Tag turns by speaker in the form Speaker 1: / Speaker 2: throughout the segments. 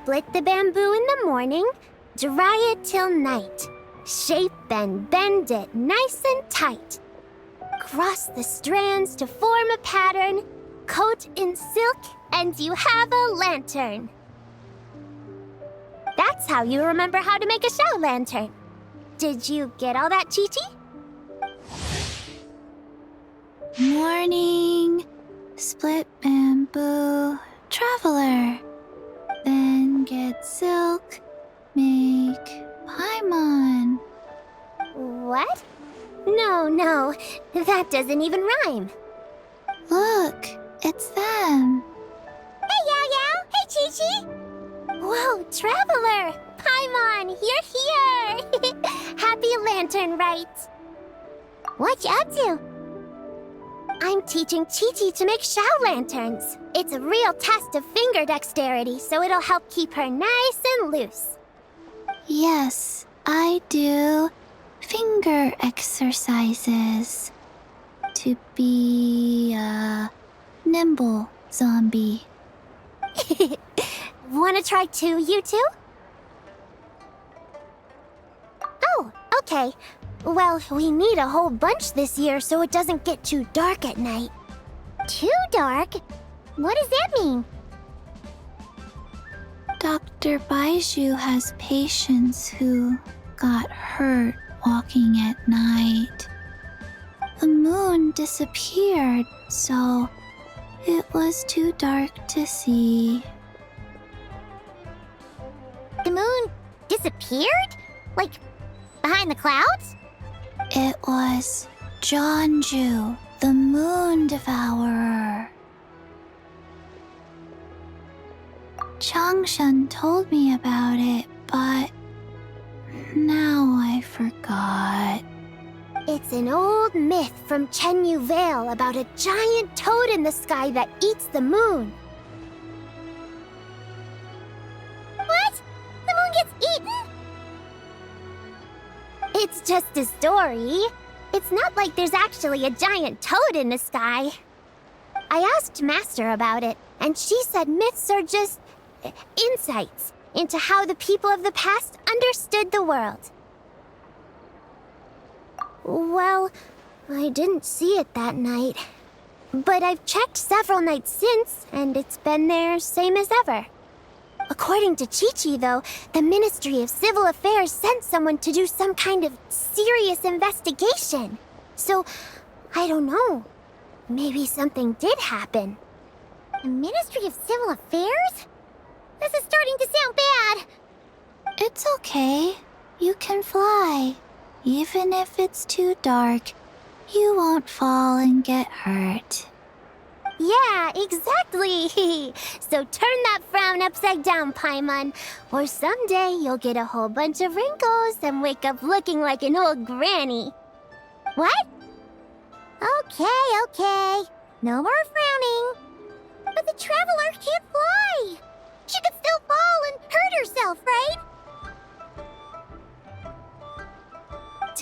Speaker 1: Split the bamboo in the morning, dry it till night. Shape and bend it nice and tight. Cross the strands to form a pattern, coat in silk, and you have a lantern. That's how you remember how to make a show lantern. Did you get all that, Chi-Chi?
Speaker 2: Morning, split bamboo, traveler. Then get silk, make paimon.
Speaker 1: What? No, that doesn't even rhyme.
Speaker 2: Look, it's them.
Speaker 1: Hey, Yao Yao! Hey, Chi-Chi! Whoa, Traveler! Paimon, you're here! Happy lantern rites! What you up to? I'm teaching Chi-Chi to make Shao lanterns. It's a real test of finger dexterity, so it'll help keep her nice and loose.
Speaker 2: Yes, I do finger exercises to be a nimble zombie.
Speaker 1: Wanna try too, you two? Oh, okay. Well, we need a whole bunch this year so it doesn't get too dark at night. Too dark? What does that mean?
Speaker 2: Dr. Baiju has patients who got hurt walking at night. The moon disappeared, so it was too dark to see.
Speaker 1: The moon disappeared? Like, behind the clouds?
Speaker 2: It was Jeonju, the moon devourer. Changshan told me about it, but now I forgot.
Speaker 1: It's an old myth from Chenyu Vale about a giant toad in the sky that eats the moon. What? The moon gets eaten? It's just a story. It's not like there's actually a giant toad in the sky. I asked Master about it, and she said myths are just insights into how the people of the past understood the world. Well, I didn't see it that night. But I've checked several nights since, and it's been there same as ever. According to Chi-Chi, though, the Ministry of Civil Affairs sent someone to do some kind of serious investigation. So, I don't know. Maybe something did happen. The Ministry of Civil Affairs? This is starting to sound bad.
Speaker 2: It's okay. You can fly. Even if it's too dark, you won't fall and get hurt.
Speaker 1: Yeah, exactly. So turn that frown upside down, Paimon. Or someday you'll get a whole bunch of wrinkles and wake up looking like an old granny. What? Okay. No more frowning. But the Traveler can't fly. She could still fall and hurt herself, right?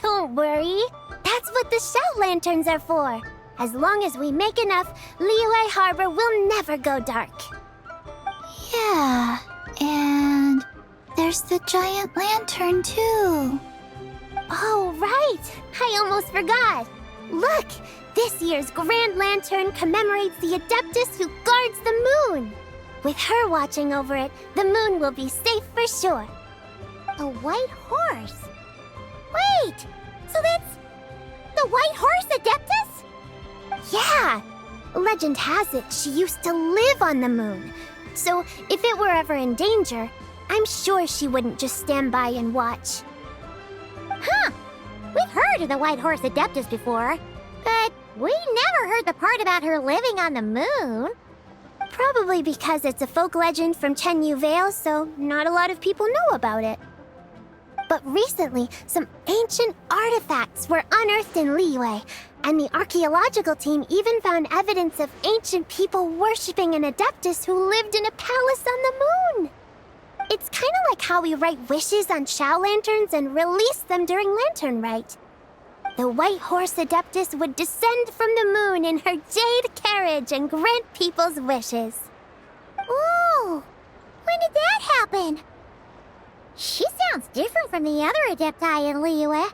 Speaker 1: Don't worry. That's what the Shell Lanterns are for. As long as we make enough, Liyue Harbor will never go dark.
Speaker 2: Yeah, and there's the giant lantern too.
Speaker 1: Oh, right! I almost forgot. Look! This year's Grand Lantern commemorates the Adeptus who guards the moon. With her watching over it, the moon will be safe for sure. A white horse? Wait! So that's the White Horse Adeptus? Yeah! Legend has it she used to live on the moon. So if it were ever in danger, I'm sure she wouldn't just stand by and watch. Huh! We've heard of the White Horse Adeptus before, but we never heard the part about her living on the moon. Probably because it's a folk legend from Chenyu Vale, so not a lot of people know about it. But recently, some ancient artifacts were unearthed in Liyue, and the archaeological team even found evidence of ancient people worshipping an Adeptus who lived in a palace on the moon. It's kind of like how we write wishes on Shao Lanterns and release them during Lantern Rite. The White Horse Adeptus would descend from the moon in her jade carriage and grant people's wishes. Ooh! When did that happen? She sounds different from the other Adepti in Liyue.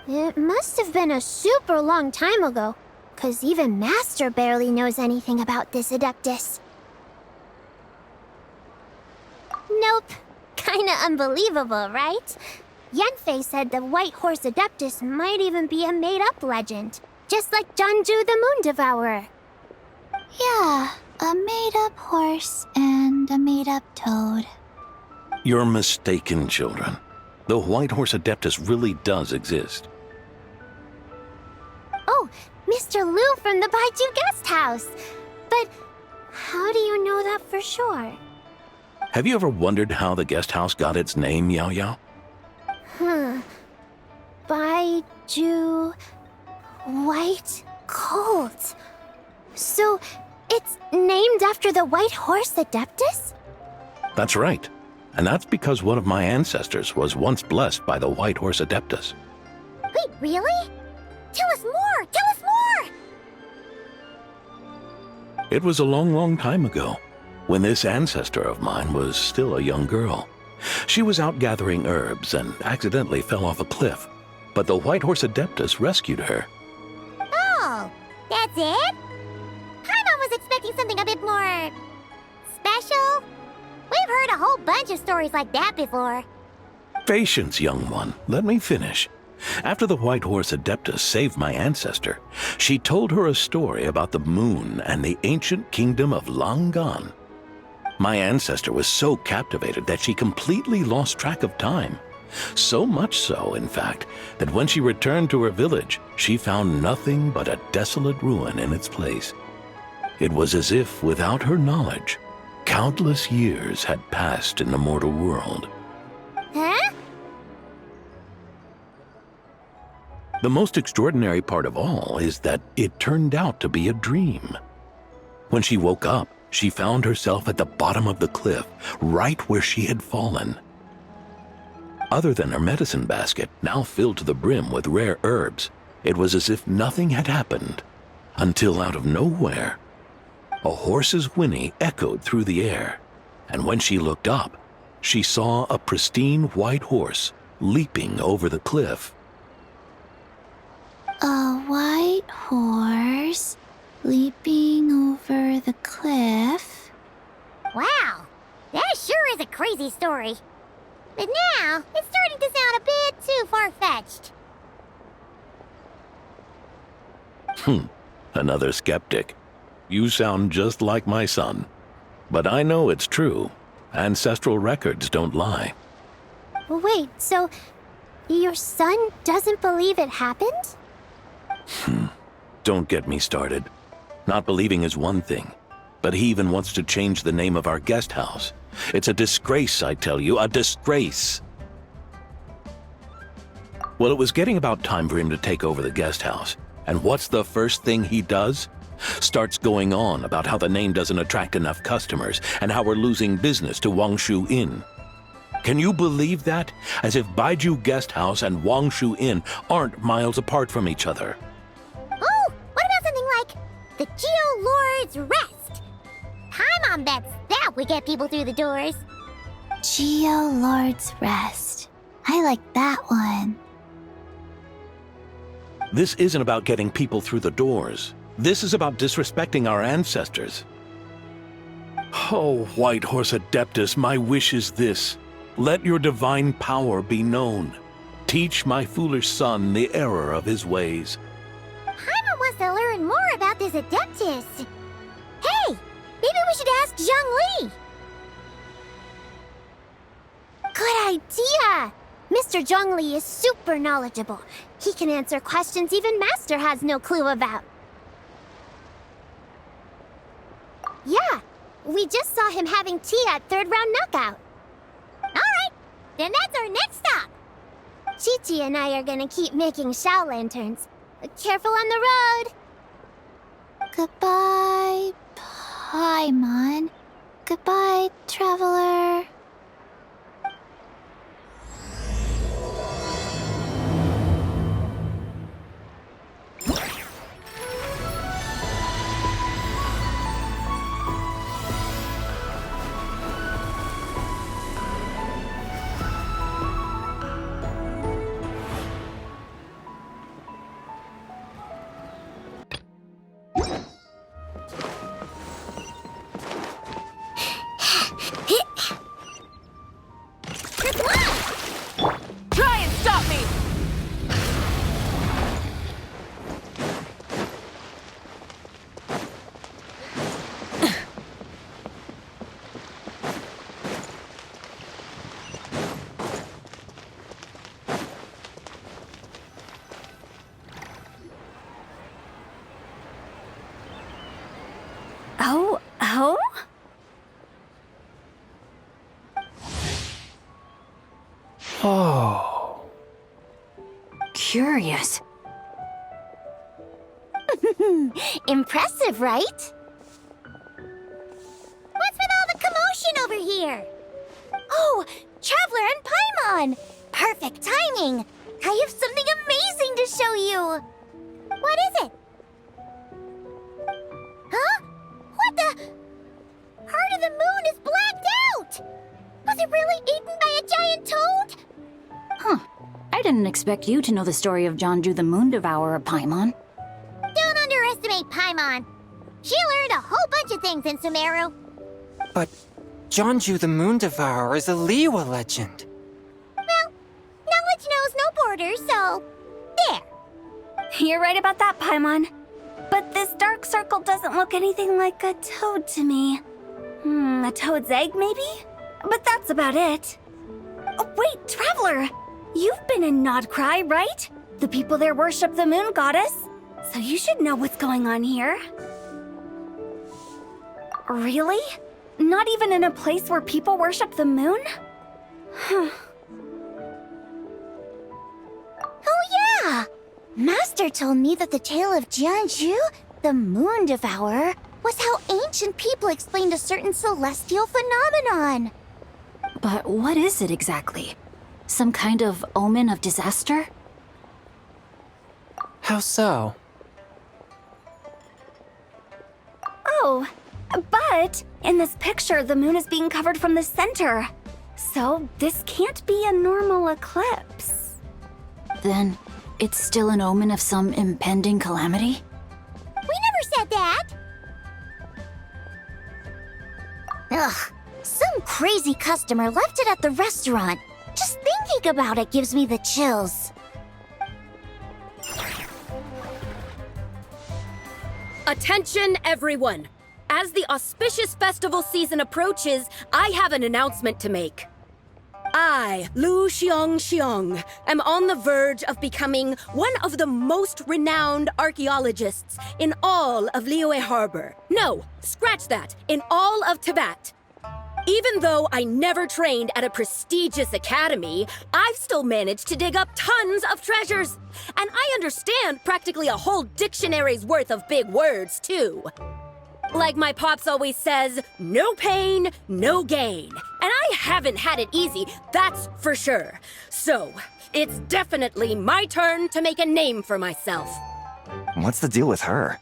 Speaker 1: It must have been a super long time ago, 'cause even Master barely knows anything about this Adeptus. Nope. Kinda unbelievable, right? Yanfei said the White Horse Adeptus might even be a made-up legend, just like Janju the Moon Devourer.
Speaker 2: Yeah, a made-up horse and a made-up toad.
Speaker 3: You're mistaken, children. The White Horse Adeptus really does exist.
Speaker 1: Oh, Mr. Liu from the Baiju Guest House. But how do you know that for sure?
Speaker 3: Have you ever wondered how the guest house got its name, Yao Yao?
Speaker 1: Baiju... White Colt. So, it's named after the White Horse Adeptus?
Speaker 3: That's right. And that's because one of my ancestors was once blessed by the White Horse Adeptus.
Speaker 1: Wait, really? Tell us more! Tell us more!
Speaker 3: It was a long, long time ago, when this ancestor of mine was still a young girl. She was out gathering herbs and accidentally fell off a cliff, but the White Horse Adeptus rescued her.
Speaker 1: Oh, that's it? Paimon was expecting something a bit more... special? We've heard a whole bunch of stories like that before.
Speaker 3: Patience, young one. Let me finish. After the White Horse Adeptus saved my ancestor, she told her a story about the moon and the ancient kingdom of Langan. My ancestor was so captivated that she completely lost track of time. So much so, in fact, that when she returned to her village, she found nothing but a desolate ruin in its place. It was as if, without her knowledge, countless years had passed in the mortal world.
Speaker 1: Huh?
Speaker 3: The most extraordinary part of all is that it turned out to be a dream. When she woke up, she found herself at the bottom of the cliff, right where she had fallen. Other than her medicine basket, now filled to the brim with rare herbs, it was as if nothing had happened, until out of nowhere, a horse's whinny echoed through the air, and when she looked up, she saw a pristine white horse leaping over the cliff.
Speaker 2: A white horse leaping over the cliff?
Speaker 1: Wow, that sure is a crazy story. But now, it's starting to sound a bit too far-fetched.
Speaker 3: Another skeptic. You sound just like my son. But I know it's true. Ancestral records don't lie.
Speaker 1: Wait, so your son doesn't believe it happened?
Speaker 3: Don't get me started. Not believing is one thing, but he even wants to change the name of our guest house. It's a disgrace, I tell you, a disgrace. Well, it was getting about time for him to take over the guest house. And what's the first thing he does? Starts going on about how the name doesn't attract enough customers and how we're losing business to Wangshu Inn. Can you believe that? As if Baiju Guest House and Wangshu Inn aren't miles apart from each other.
Speaker 1: Oh, what about something like the Geo Lord's Rest? Paimon bets that would get people through the doors.
Speaker 2: Geo Lord's Rest. I like that one.
Speaker 3: This isn't about getting people through the doors. This is about disrespecting our ancestors. Oh, White Horse Adeptus, my wish is this. Let your divine power be known. Teach my foolish son the error of his ways.
Speaker 1: Paimon wants to learn more about this Adeptus. Hey, maybe we should ask Zhang Li. Good idea! Mr. Zhang Li is super knowledgeable. He can answer questions even Master has no clue about. Yeah, we just saw him having tea at third round knockout. Alright, then that's our next stop. Chi-Chi and I are gonna keep making Shao lanterns. Careful on the road.
Speaker 2: Goodbye, Paimon. Goodbye, traveler.
Speaker 4: Oh.
Speaker 2: Curious.
Speaker 1: Impressive, right? What's with all the commotion over here? Oh, Traveler and Paimon! Perfect timing! I have something amazing to show you! What is it? Huh? What the? Heart of the Moon is blacked out! Was it really eaten by a giant toad?
Speaker 2: Huh. I didn't expect you to know the story of Jonju the Moon Devourer, Paimon.
Speaker 1: Don't underestimate Paimon. She learned a whole bunch of things in Sumeru.
Speaker 4: But Jonju the Moon Devourer is a Liyue legend.
Speaker 1: Well, knowledge knows no borders, so there.
Speaker 2: You're right about that, Paimon. But this dark circle doesn't look anything like a toad to me. A toad's egg, maybe? But that's about it. Oh, wait, Traveler! You've been in Nodcry, right? The people there worship the moon goddess. So you should know what's going on here. Really? Not even in a place where people worship the moon?
Speaker 1: Oh yeah! Master told me that the tale of Jianzhu, the Moon Devourer, was how ancient people explained a certain celestial phenomenon.
Speaker 2: But what is it exactly? Some kind of omen of disaster?
Speaker 4: How so?
Speaker 2: Oh, but in this picture, the moon is being covered from the center. So this can't be a normal eclipse. Then it's still an omen of some impending calamity?
Speaker 1: We never said that! Ugh, some crazy customer left it at the restaurant. Just thinking about it gives me the chills.
Speaker 5: Attention, everyone! As the auspicious festival season approaches, I have an announcement to make. I, Lu Xiong, am on the verge of becoming one of the most renowned archaeologists in all of Liyue Harbor. No, scratch that, in all of Tibet. Even though I never trained at a prestigious academy, I've still managed to dig up tons of treasures. And I understand practically a whole dictionary's worth of big words, too. Like my pops always says, no pain, no gain. And I haven't had it easy, that's for sure. So, it's definitely my turn to make a name for myself.
Speaker 6: What's the deal with her?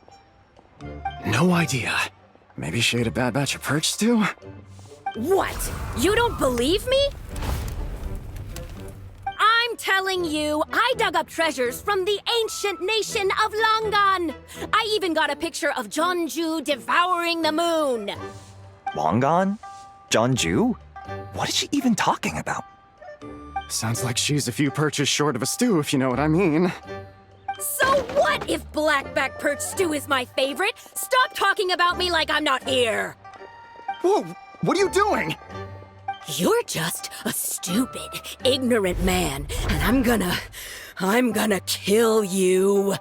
Speaker 7: No idea. Maybe she ate a bad batch of perch stew?
Speaker 5: What? You don't believe me? I'm telling you, I dug up treasures from the ancient nation of Longan. I even got a picture of Jonju devouring the moon.
Speaker 6: Long gone? Jonju? What is she even talking about?
Speaker 7: Sounds like she's a few perches short of a stew, if you know what I mean.
Speaker 5: So what if blackback perch stew is my favorite? Stop talking about me like I'm not here.
Speaker 7: Whoa, what are you doing?
Speaker 5: You're just a stupid, ignorant man, and I'm gonna kill you.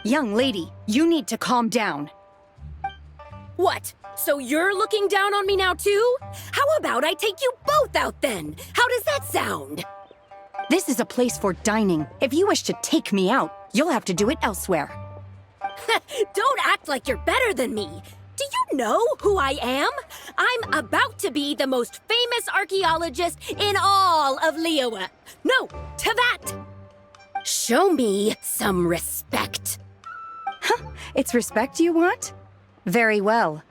Speaker 8: Young lady, you need to calm down.
Speaker 5: What? So you're looking down on me now too? How about I take you both out then? How does that sound?
Speaker 8: This is a place for dining. If you wish to take me out, you'll have to do it elsewhere.
Speaker 5: Don't act like you're better than me. Do you know who I am? I'm about to be the most famous archaeologist in all of Liyue. No, Tibet. Show me some respect.
Speaker 8: It's respect you want? Very well.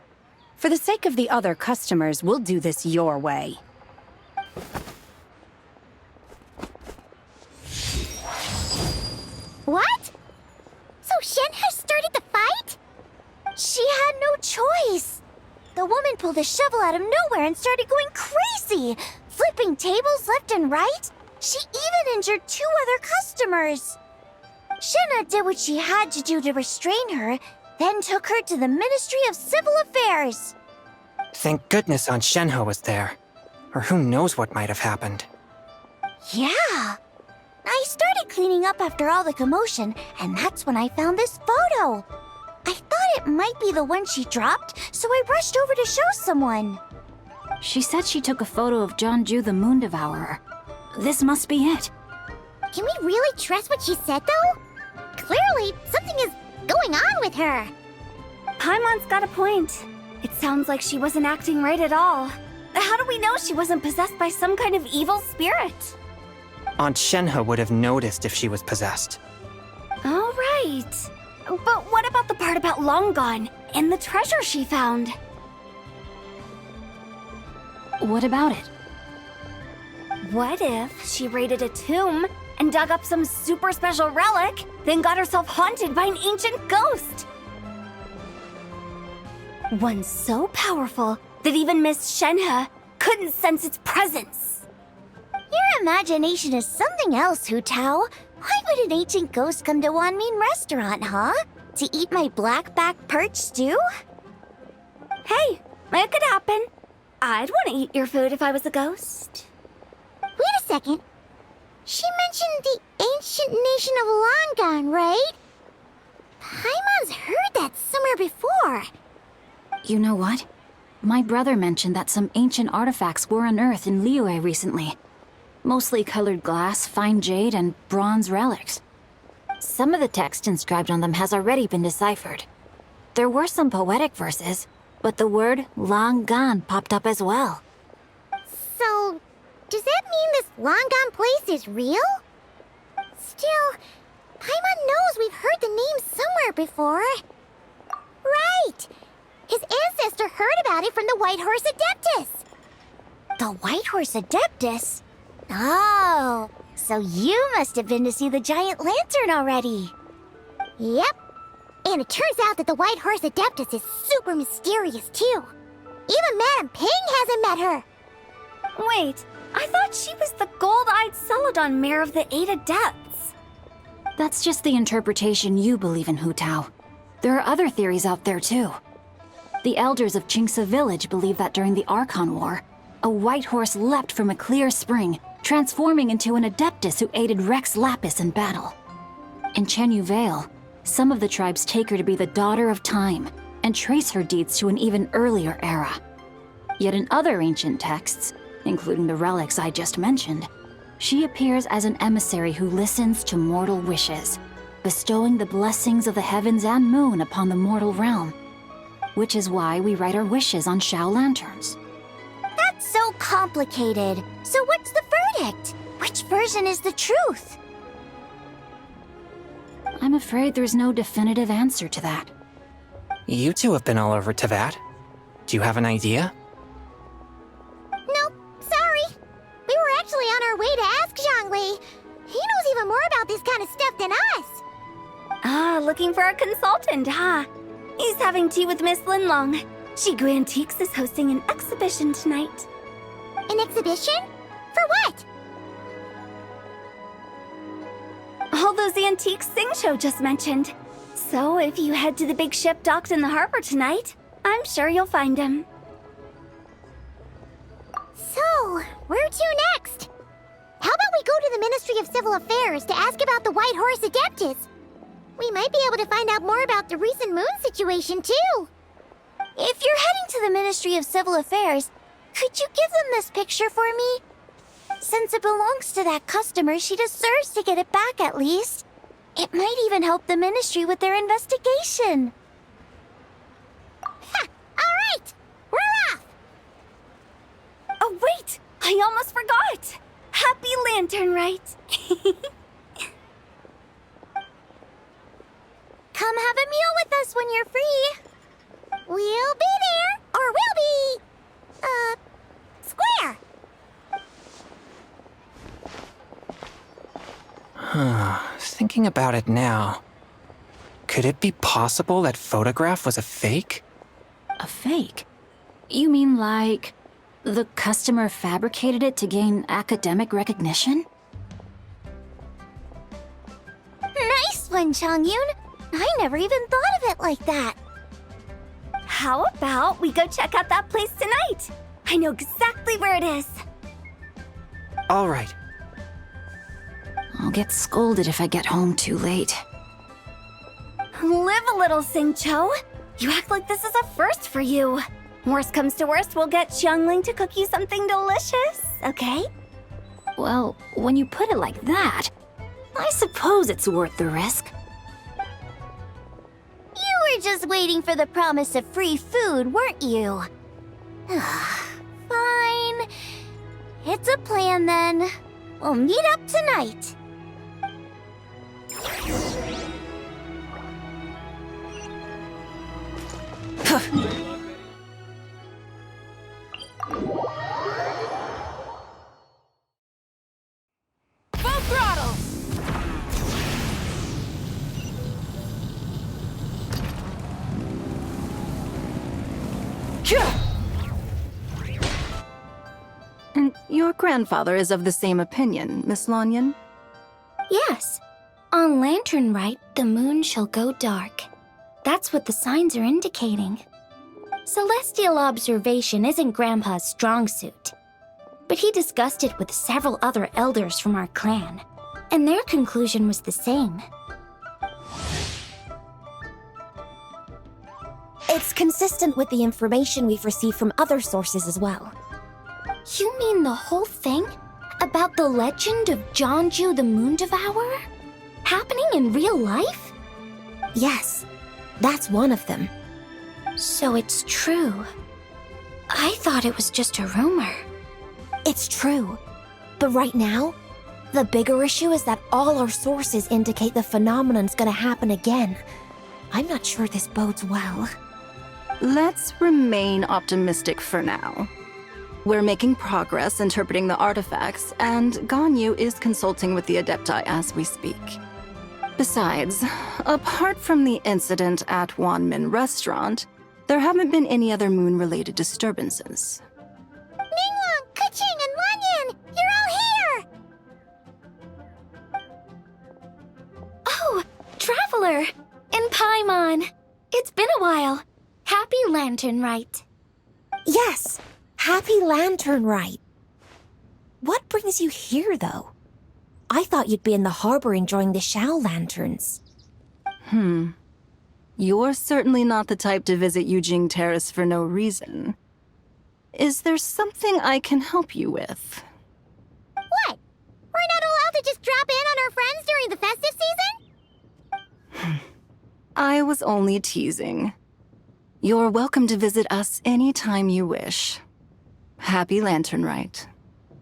Speaker 8: For the sake of the other customers, we'll do this your way.
Speaker 1: What? So Shen has started the fight? She had no choice. The woman pulled a shovel out of nowhere and started going crazy, flipping tables left and right. She even injured 2 other customers. Shenna did what she had to do to restrain her, then took her to the Ministry of Civil Affairs.
Speaker 4: Thank goodness Aunt Shenhe was there. Or who knows what might have happened.
Speaker 1: Yeah. I started cleaning up after all the commotion, and that's when I found this photo. I thought it might be the one she dropped, so I rushed over to show someone.
Speaker 2: She said she took a photo of Jonju the Moon Devourer. This must be it.
Speaker 1: Can we really trust what she said, though? Clearly, something is going on with her.
Speaker 2: Paimon's got a point. It sounds like she wasn't acting right at all. How do we know she wasn't possessed by some kind of evil spirit?
Speaker 4: Aunt Shenhe would have noticed if she was possessed.
Speaker 2: All right. But what about the part about Long Gone and the treasure she found?
Speaker 8: What about it?
Speaker 2: What if she raided a tomb and dug up some super special relic, then got herself haunted by an ancient ghost? One so powerful that even Miss Shenhe couldn't sense its presence.
Speaker 1: Your imagination is something else, Hu Tao. Why would an ancient ghost come to Wanmin restaurant, huh? To eat my blackback perch stew?
Speaker 2: Hey, it could happen. I'd want to eat your food if I was a ghost.
Speaker 1: Wait a second. She mentioned the ancient nation of Longon, right? Paimon's heard that somewhere before.
Speaker 8: You know what? My brother mentioned that some ancient artifacts were unearthed in Liyue recently. Mostly colored glass, fine jade, and bronze relics. Some of the text inscribed on them has already been deciphered. There were some poetic verses, but the word long gone popped up as well.
Speaker 1: So, does that mean this Longon place is real? Still, Paimon knows we've heard the name somewhere before. Right! His ancestor heard about it from the White Horse Adeptus. The White Horse Adeptus? Oh, so you must have been to see the giant lantern already. Yep. And it turns out that the White Horse Adeptus is super mysterious, too. Even Madame Ping hasn't met her.
Speaker 2: Wait, I thought she was the gold-eyed Celadon mare of the 8 Adepts.
Speaker 8: That's just the interpretation you believe in, Hu Tao. There are other theories out there, too. The elders of Qingce village believe that during the Archon War, a white horse leapt from a clear spring, transforming into an Adeptus who aided Rex Lapis in battle. In Chenyu Vale, some of the tribes take her to be the daughter of time and trace her deeds to an even earlier era. Yet in other ancient texts, including the relics I just mentioned, she appears as an emissary who listens to mortal wishes, bestowing the blessings of the heavens and moon upon the mortal realm. Which is why we write our wishes on Shao lanterns.
Speaker 1: That's so complicated. So what's the verdict? Which version is the truth?
Speaker 8: I'm afraid there's no definitive answer to that.
Speaker 4: You two have been all over Teyvat. Do you have an idea?
Speaker 1: Nope, sorry. We were actually on our way to ask Zhongli. He knows even more about this kind of stuff than us.
Speaker 2: Ah, looking for a consultant, huh? He's having tea with Miss Linlong. Shigu Antiques is hosting an exhibition tonight.
Speaker 1: An exhibition? For what?
Speaker 2: All those antiques Sing-Cho just mentioned. So if you head to the big ship docked in the harbor tonight, I'm sure you'll find him.
Speaker 1: So, where to next? How about we go to the Ministry of Civil Affairs to ask about the White Horse Adeptus? We might be able to find out more about the recent moon situation, too. If you're heading to the Ministry of Civil Affairs, could you give them this picture for me? Since it belongs to that customer, she deserves to get it back at least. It might even help the Ministry with their investigation. Ha! All right! We're off!
Speaker 2: Oh, wait! I almost forgot! Happy Lanternlit!
Speaker 1: Come have a meal with us when you're free. We'll be there, or we'll be... square.
Speaker 4: Thinking about it now, could it be possible that photograph was a fake?
Speaker 8: A fake? You mean like the customer fabricated it to gain academic recognition?
Speaker 1: Nice one, Chongyun. I never even thought of it like that.
Speaker 2: How about we go check out that place tonight? I know exactly where it is.
Speaker 4: All right.
Speaker 8: I'll get scolded if I get home too late.
Speaker 2: Live a little, Sing-Cho. You act like this is a first for you. Worst comes to worst, we'll get Xiangling to cook you something delicious, okay?
Speaker 8: Well, when you put it like that, I suppose it's worth the risk.
Speaker 1: You were just waiting for the promise of free food, weren't you? Fine. It's a plan then. We'll meet up tonight.
Speaker 5: Full throttle!
Speaker 9: And your grandfather is of the same opinion, Miss Lanyan?
Speaker 1: Yes. On Lanternlit, the moon shall go dark. That's what the signs are indicating. Celestial observation isn't Grandpa's strong suit. But he discussed it with several other elders from our clan, and their conclusion was the same. It's consistent with the information we've received from other sources as well. You mean the whole thing? About the legend of Jeonju the Moon Devourer? Happening in real life? Yes, that's one of them. So it's true. I thought it was just a rumor. It's true. But right now, the bigger issue is that all our sources indicate the phenomenon's gonna happen again. I'm not sure this bodes well.
Speaker 9: Let's remain optimistic for now. We're making progress interpreting the artifacts, and Ganyu is consulting with the Adepti as we speak. Besides, apart from the incident at Wanmin Restaurant, there haven't been any other moon-related disturbances.
Speaker 1: Ningguang, Keqing, and Lanyan! You're all here! Oh, Traveler! And Paimon! It's been a while. Happy Lanternlit. Yes, happy Lanternlit. What brings you here, though? I thought you'd be in the harbor enjoying the Shao lanterns.
Speaker 9: You're certainly not the type to visit Yujing Terrace for no reason. Is there something I can help you with?
Speaker 1: What? We're not allowed to just drop in on our friends during the festive season?
Speaker 9: I was only teasing. You're welcome to visit us anytime you wish. Happy Lanternlit.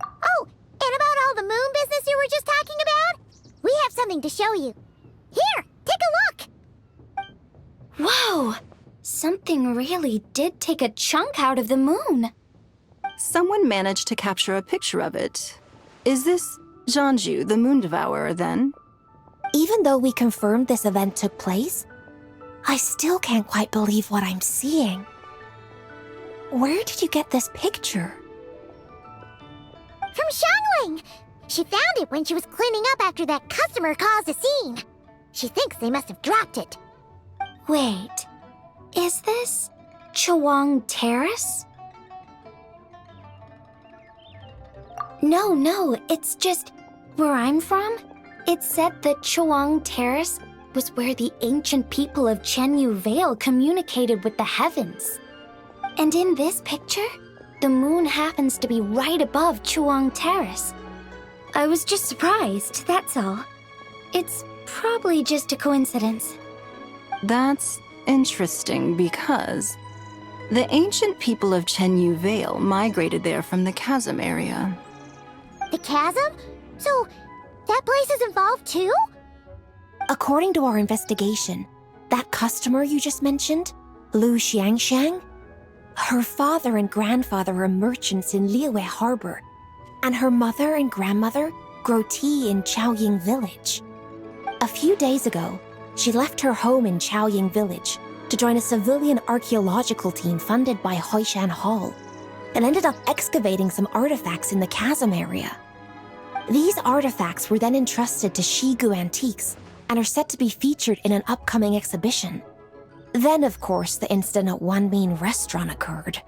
Speaker 1: Oh, and about all the moon business you were just talking about? We have something to show you. Here, take a look! Whoa! Something really did take a chunk out of the moon.
Speaker 9: Someone managed to capture a picture of it. Is this Jeonju, the Moon Devourer, then?
Speaker 1: Even though we confirmed this event took place, I still can't quite believe what I'm seeing. Where did you get this picture? From Xiangling! She found it when she was cleaning up after that customer caused a scene. She thinks they must have dropped it. Wait, is this Chawang Terrace? No, it's just where I'm from. It said that Chawang Terrace was where the ancient people of Chenyu Vale communicated with the heavens. And in this picture, the moon happens to be right above Chawang Terrace. I was just surprised, that's all. It's probably just a coincidence.
Speaker 9: That's interesting because the ancient people of Chenyu Vale migrated there from the chasm area.
Speaker 1: The chasm? So, that place is involved too? According to our investigation, that customer you just mentioned, Lu Xiangxiang, her father and grandfather are merchants in Liyue Harbor, and her mother and grandmother grow tea in Chaoying Village. A few days ago, she left her home in Chaoying Village to join a civilian archaeological team funded by Hoishan Hall, and ended up excavating some artifacts in the chasm area. These artifacts were then entrusted to Shigu Antiques and are set to be featured in an upcoming exhibition. Then, of course, the incident at Wanmin Restaurant occurred.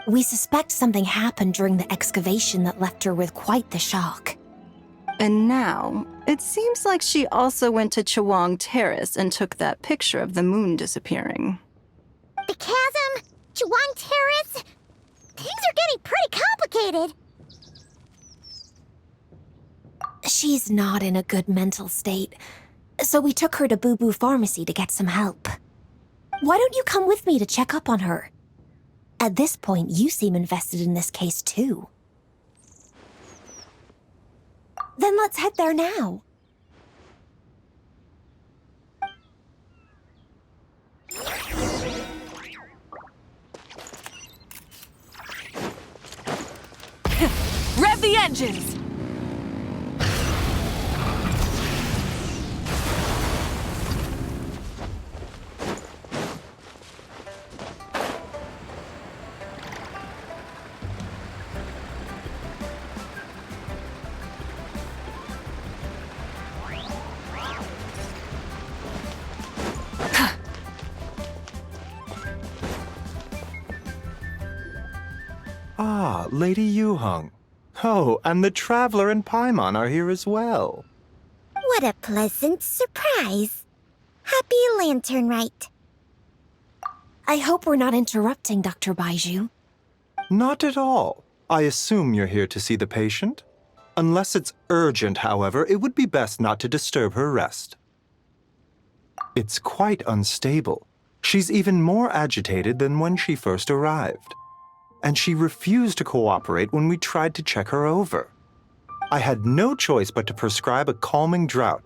Speaker 1: We suspect something happened during the excavation that left her with quite the shock.
Speaker 9: And now, it seems like she also went to Chawang Terrace and took that picture of the moon disappearing.
Speaker 1: The chasm? Chawang Terrace? Things are getting pretty complicated. She's not in a good mental state, so we took her to Boo Boo Pharmacy to get some help. Why don't you come with me to check up on her? At this point, you seem invested in this case too. Then let's head there now.
Speaker 5: Rev the engines!
Speaker 10: Ah, Lady Yuheng. Oh, and the Traveler and Paimon are here as well.
Speaker 1: What a pleasant surprise. Happy Lanternlit. I hope we're not interrupting, Dr. Baiju.
Speaker 10: Not at all. I assume you're here to see the patient? Unless it's urgent, however, it would be best not to disturb her rest. It's quite unstable. She's even more agitated than when she first arrived. And she refused to cooperate when we tried to check her over. I had no choice but to prescribe a calming draught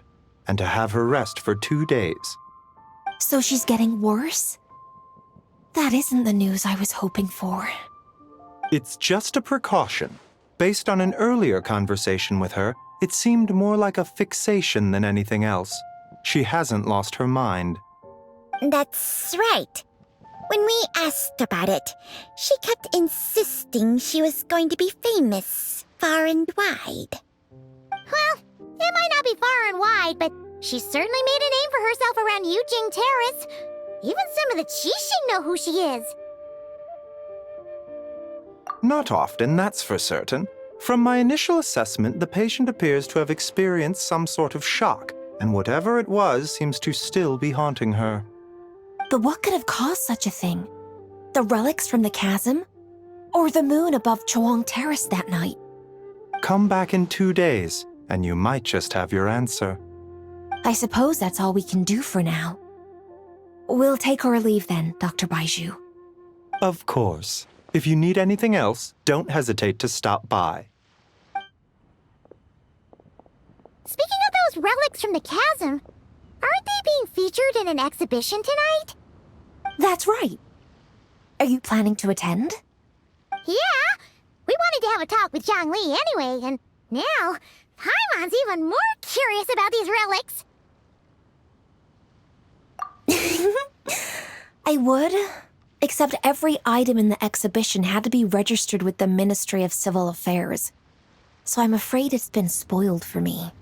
Speaker 10: and to have her rest for 2 days.
Speaker 1: So she's getting worse? That isn't the news I was hoping for.
Speaker 10: It's just a precaution. Based on an earlier conversation with her, it seemed more like a fixation than anything else. She hasn't lost her mind.
Speaker 1: That's right. When we asked about it, she kept insisting she was going to be famous far and wide. Well, it might not be far and wide, but she certainly made a name for herself around Yujing Terrace. Even some of the Qixing know who she is.
Speaker 10: Not often, that's for certain. From my initial assessment, the patient appears to have experienced some sort of shock, and whatever it was seems to still be haunting her.
Speaker 1: But what could have caused such a thing? The relics from the chasm? Or the moon above Chuang Terrace that night?
Speaker 10: Come back in 2 days, and you might just have your answer.
Speaker 1: I suppose that's all we can do for now. We'll take our leave then, Dr. Baiju.
Speaker 10: Of course. If you need anything else, don't hesitate to stop by.
Speaker 1: Speaking of those relics from the chasm, aren't they being featured in an exhibition tonight? That's right. Are you planning to attend? Yeah! We wanted to have a talk with Zhangli anyway, and now Paimon's even more curious about these relics. I would, except every item in the exhibition had to be registered with the Ministry of Civil Affairs, so I'm afraid it's been spoiled for me.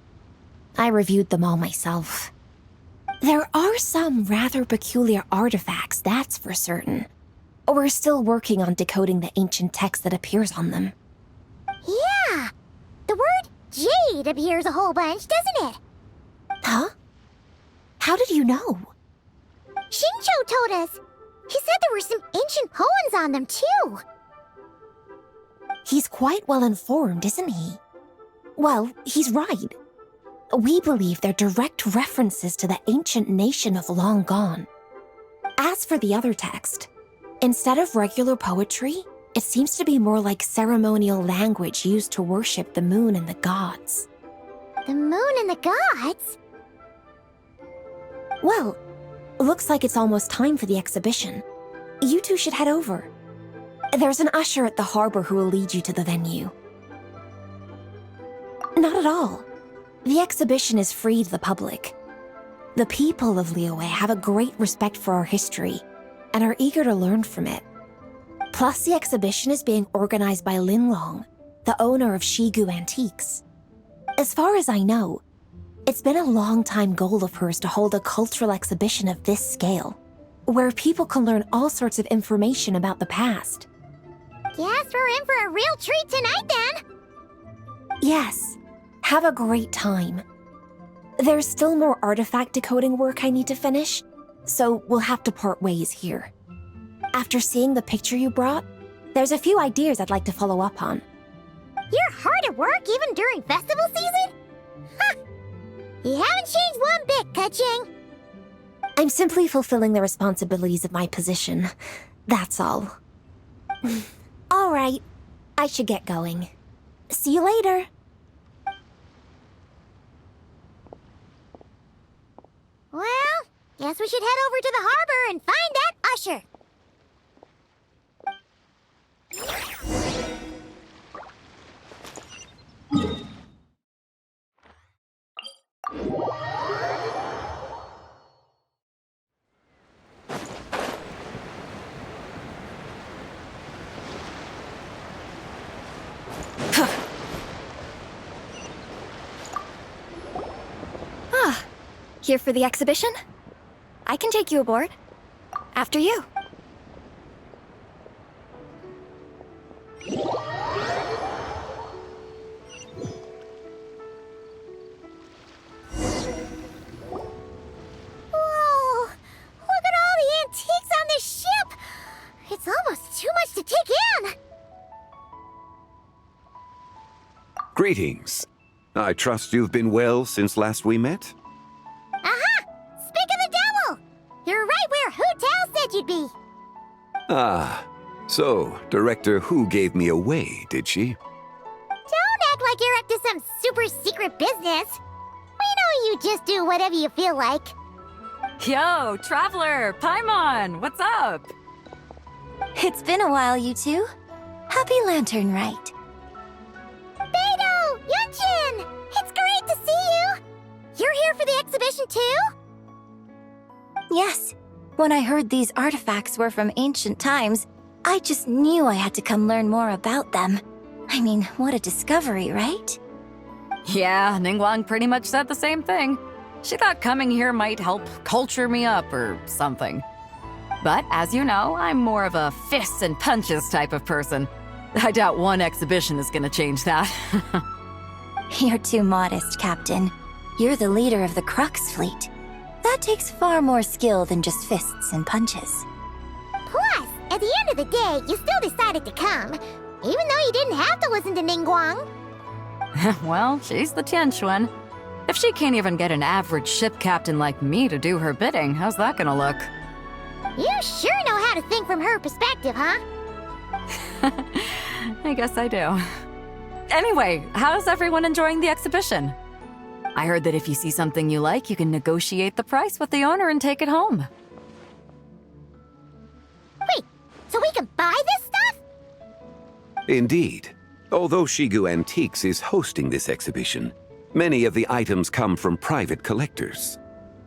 Speaker 1: I reviewed them all myself. There are some rather peculiar artifacts, that's for certain. We're still working on decoding the ancient text that appears on them. Yeah! The word jade appears a whole bunch, doesn't it? Huh? How did you know? Shincho told us. He said there were some ancient poems on them, too. He's quite well informed, isn't he? Well, he's right. We believe they're direct references to the ancient nation of long gone. As for the other text, instead of regular poetry, it seems to be more like ceremonial language used to worship the moon and the gods. The moon and the gods? Well, looks like it's almost time for the exhibition. You two should head over. There's an usher at the harbor who will lead you to the venue. Not at all. The exhibition is free to the public. The people of Liyue have a great respect for our history and are eager to learn from it. Plus, the exhibition is being organized by Linlong, the owner of Shigu Antiques. As far as I know, it's been a long-time goal of hers to hold a cultural exhibition of this scale, where people can learn all sorts of information about the past. Guess we're in for a real treat tonight, then! Yes. Have a great time. There's still more artifact decoding work I need to finish, so we'll have to part ways here. After seeing the picture you brought, there's a few ideas I'd like to follow up on. You're hard at work even during festival season? You haven't changed one bit, Kaching.
Speaker 2: I'm simply fulfilling the responsibilities of my position. That's all. All right. I should get going. See you later.
Speaker 1: Well, guess we should head over to the harbor and find that usher.
Speaker 2: Here for the exhibition? I can take you aboard. After you.
Speaker 1: Whoa! Look at all the antiques on this ship! It's almost too much to take in!
Speaker 11: Greetings. I trust you've been well since last we met?
Speaker 1: Aha! Speak of the devil! You're right where Hu Tao said you'd be!
Speaker 11: Ah, so Director Hu gave me away, did she?
Speaker 1: Don't act like you're up to some super secret business! We know you just do whatever you feel like.
Speaker 12: Yo, Traveler! Paimon! What's up?
Speaker 2: It's been a while, you two. Happy Lanternlit.
Speaker 1: Beidou! Yunshin! It's great to see you! You're here for the exhibition too?
Speaker 2: Yes. When I heard these artifacts were from ancient times, I just knew I had to come learn more about them. I mean, what a discovery, right?
Speaker 12: Yeah, Ningguang pretty much said the same thing. She thought coming here might help culture me up or something. But as you know, I'm more of a fists and punches type of person. I doubt one exhibition is gonna change that.
Speaker 2: You're too modest, Captain. You're the leader of the Crux fleet. That takes far more skill than just fists and punches.
Speaker 1: Plus, at the end of the day, you still decided to come, even though you didn't have to listen to Ningguang.
Speaker 12: Well, she's the Tianquan. If she can't even get an average ship captain like me to do her bidding, how's that gonna look?
Speaker 1: You sure know how to think from her perspective, huh?
Speaker 12: I guess I do. Anyway, how's everyone enjoying the exhibition? I heard that if you see something you like, you can negotiate the price with the owner and take it home.
Speaker 1: Wait, so we can buy this stuff?
Speaker 11: Indeed. Although Shigu Antiques is hosting this exhibition, many of the items come from private collectors.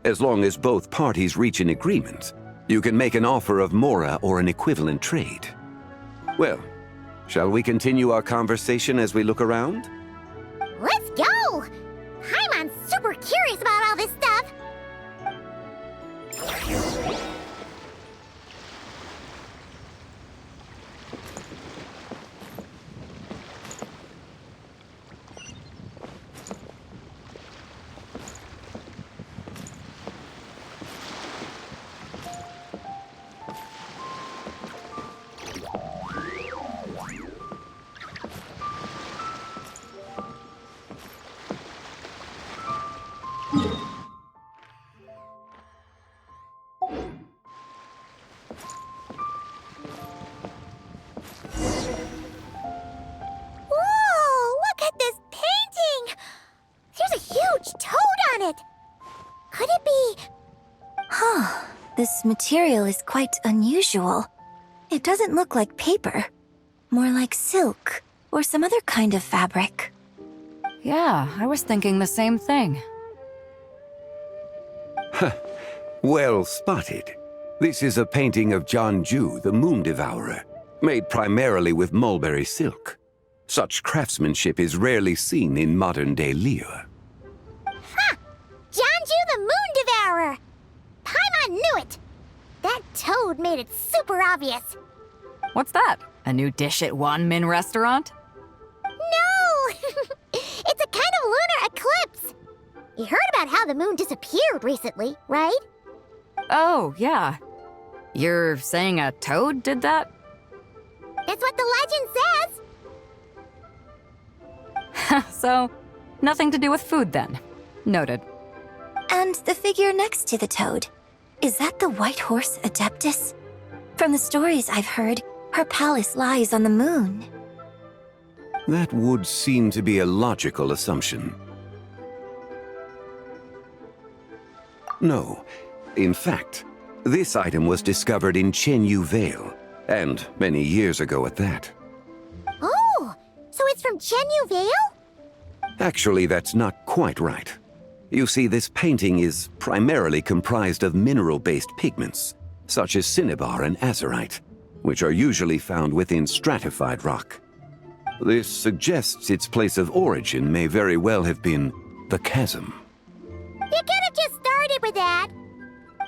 Speaker 11: As long as both parties reach an agreement, you can make an offer of mora or an equivalent trade. Well, shall we continue our conversation as we look around?
Speaker 1: Let's go! Paimon's super curious about all this stuff.
Speaker 2: This material is quite unusual. It doesn't look like paper. More like silk, or some other kind of fabric.
Speaker 12: Yeah, I was thinking the same thing.
Speaker 11: Well spotted. This is a painting of Jianju, the Moon Devourer, made primarily with mulberry silk. Such craftsmanship is rarely seen in modern-day Liyue.
Speaker 1: Ha! Jianju the Moon Devourer! Paimon knew it! That toad made it super obvious.
Speaker 12: What's that? A new dish at Wanmin restaurant?
Speaker 1: No! It's a kind of lunar eclipse! You heard about how the moon disappeared recently, right?
Speaker 12: Oh, yeah. You're saying a toad did that?
Speaker 1: That's what the legend says!
Speaker 12: So, Nothing to do with food then. Noted.
Speaker 2: And the figure next to the toad, is that the white horse Adeptus? From the stories I've heard, her palace lies on the moon.
Speaker 11: That would seem to be a logical assumption. No. In fact, this item was discovered in Chenyu Vale, and many years ago at that.
Speaker 1: Oh, so it's from Chenyu Vale?
Speaker 11: Actually, that's not quite right. You see, this painting is primarily comprised of mineral-based pigments, such as cinnabar and azurite, which are usually found within stratified rock. This suggests its place of origin may very well have been the chasm.
Speaker 1: You could have just started with that.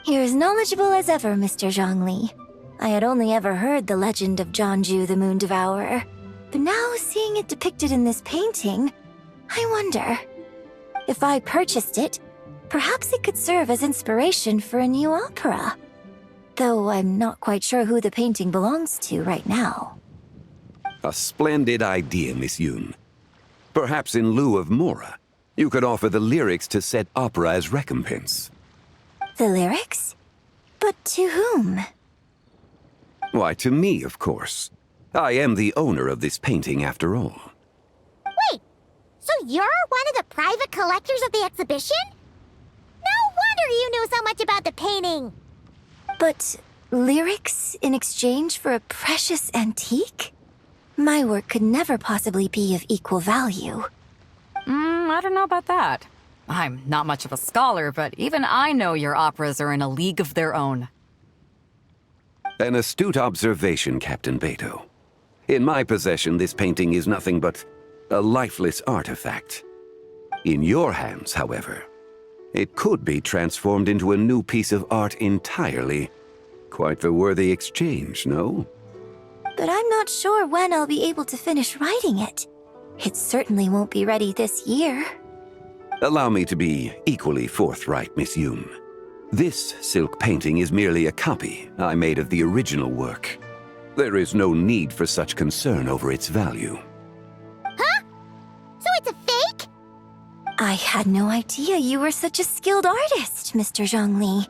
Speaker 2: You're as knowledgeable as ever, Mr. Zhongli. I had only ever heard the legend of Zhongju the Moon Devourer, but now seeing it depicted in this painting, I wonder. If I purchased it, perhaps it could serve as inspiration for a new opera. Though I'm not quite sure who the painting belongs to right now.
Speaker 11: A splendid idea, Miss Yoon. Perhaps in lieu of Mora, you could offer the lyrics to said opera as recompense.
Speaker 2: The lyrics? But to whom?
Speaker 11: Why, to me, of course. I am the owner of this painting, after all.
Speaker 1: Wait, so you're one of the private collectors of the exhibition? No wonder you knew so much about the painting.
Speaker 2: But lyrics in exchange for a precious antique? My work could never possibly be of equal value.
Speaker 12: I don't know about that. I'm not much of a scholar, but even I know your operas are in a league of their own.
Speaker 11: An astute observation, Captain Beto. In my possession, this painting is nothing but a lifeless artifact. In your hands, however, it could be transformed into a new piece of art entirely. Quite the worthy exchange, no?
Speaker 2: But I'm not sure when I'll be able to finish writing it. It certainly won't be ready this year.
Speaker 11: Allow me to be equally forthright, Miss Yoon. This silk painting is merely a copy I made of the original work. There is no need for such concern over its value.
Speaker 1: Huh? So it's a fake?
Speaker 2: I had no idea you were such a skilled artist, Mr. Zhongli.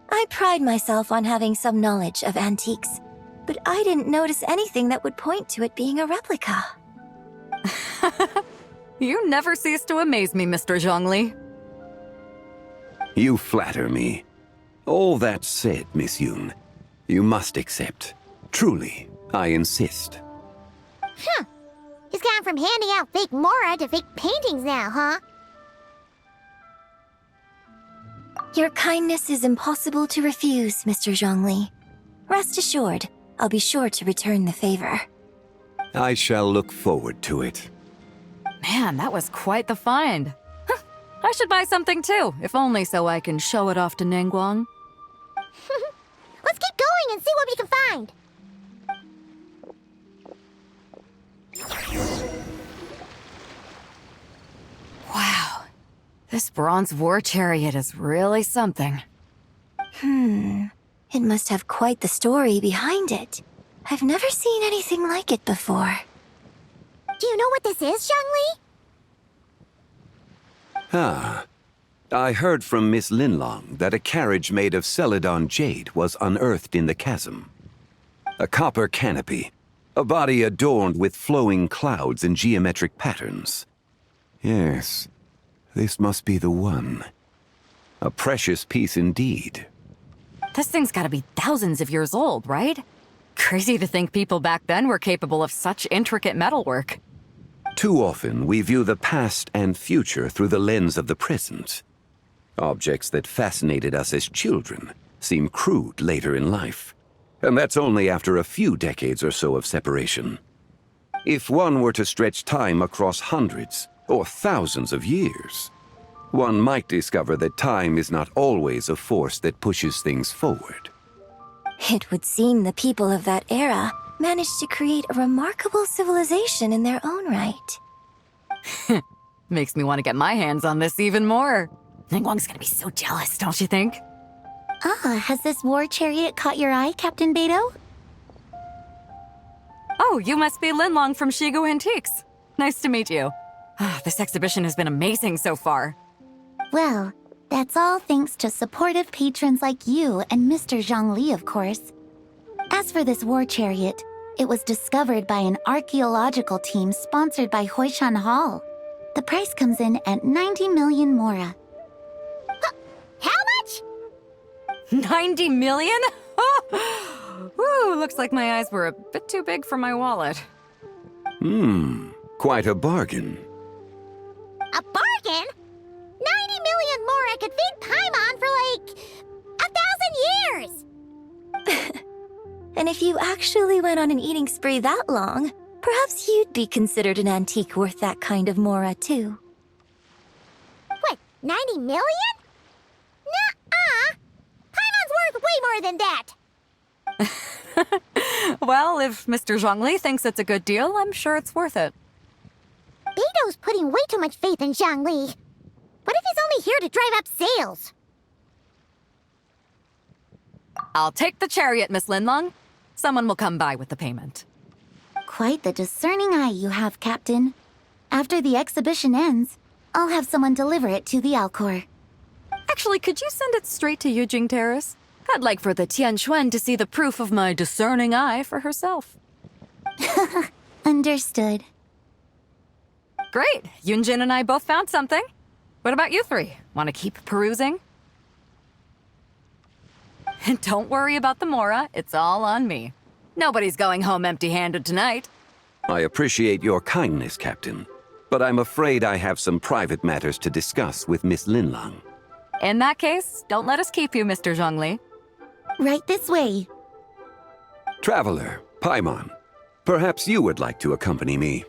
Speaker 2: I pride myself on having some knowledge of antiques, but I didn't notice anything that would point to it being a replica.
Speaker 12: You never cease to amaze me, Mr. Zhongli.
Speaker 11: You flatter me. All that said, Miss Yoon, you must accept. Truly, I insist.
Speaker 1: Huh. He's gone from handing out fake Mora to fake paintings now, huh?
Speaker 2: Your kindness is impossible to refuse, Mr. Zhongli. Rest assured, I'll be sure to return the favor.
Speaker 11: I shall look forward to it.
Speaker 12: Man, that was quite the find. Huh, I should buy something too, if only so I can show it off to Ningguang.
Speaker 1: Let's keep going and see what we can find.
Speaker 12: Wow, this bronze war chariot is really something.
Speaker 2: It must have quite the story behind it. I've never seen anything like it before.
Speaker 1: Do you know what this is, Zhongli?
Speaker 11: Ah. I heard from Miss Linlong that a carriage made of Celadon jade was unearthed in the chasm. A copper canopy, a body adorned with flowing clouds and geometric patterns. Yes, this must be the one. A precious piece indeed.
Speaker 12: This thing's gotta be thousands of years old, right? Crazy to think people back then were capable of such intricate metalwork.
Speaker 11: Too often, we view the past and future through the lens of the present. Objects that fascinated us as children seem crude later in life. And that's only after a few decades or so of separation. If one were to stretch time across hundreds or thousands of years, one might discover that time is not always a force that pushes things forward.
Speaker 2: It would seem the people of that era managed to create a remarkable civilization in their own right.
Speaker 12: Makes me want to get my hands on this even more. Ningguang's gonna be so jealous, don't you think?
Speaker 1: Has this war chariot caught your eye, Captain Beto?
Speaker 12: Oh, you must be Linlong from Shigu Antiques. Nice to meet you. This exhibition has been amazing so far.
Speaker 1: Well, that's all thanks to supportive patrons like you and Mr. Zhongli, of course. As for this war chariot, it was discovered by an archaeological team sponsored by Hoishan Hall. The price comes in at 90 million mora. How much?
Speaker 12: 90 million? Woo, looks like my eyes were a bit too big for my wallet.
Speaker 11: Quite a bargain.
Speaker 1: A bargain? 90 million mora could feed Paimon for like 1,000 years!
Speaker 2: And if you actually went on an eating spree that long, perhaps you'd be considered an antique worth that kind of mora, too.
Speaker 1: What, 90 million? Nuh-uh! Paimon's worth way more than that!
Speaker 12: Well, if Mr. Zhongli thinks it's a good deal, I'm sure it's worth it.
Speaker 1: Beto's putting way too much faith in Zhongli. What if he's only here to drive up sales?
Speaker 12: I'll take the chariot, Miss Linlong. Someone will come by with the payment.
Speaker 1: Quite the discerning eye you have, Captain. After the exhibition ends, I'll have someone deliver it to the Alcor.
Speaker 12: Actually, could you send it straight to Yujing Terrace? I'd like for the Tianquan to see the proof of my discerning eye for herself.
Speaker 1: Understood.
Speaker 12: Great! Yunjin and I both found something. What about you three? Want to keep perusing? And don't worry about the mora, it's all on me. Nobody's going home empty-handed tonight.
Speaker 11: I appreciate your kindness, Captain, but I'm afraid I have some private matters to discuss with Miss Linlong.
Speaker 12: In that case, don't let us keep you, Mr. Zhongli.
Speaker 1: Right this way.
Speaker 11: Traveler, Paimon, perhaps you would like to accompany me.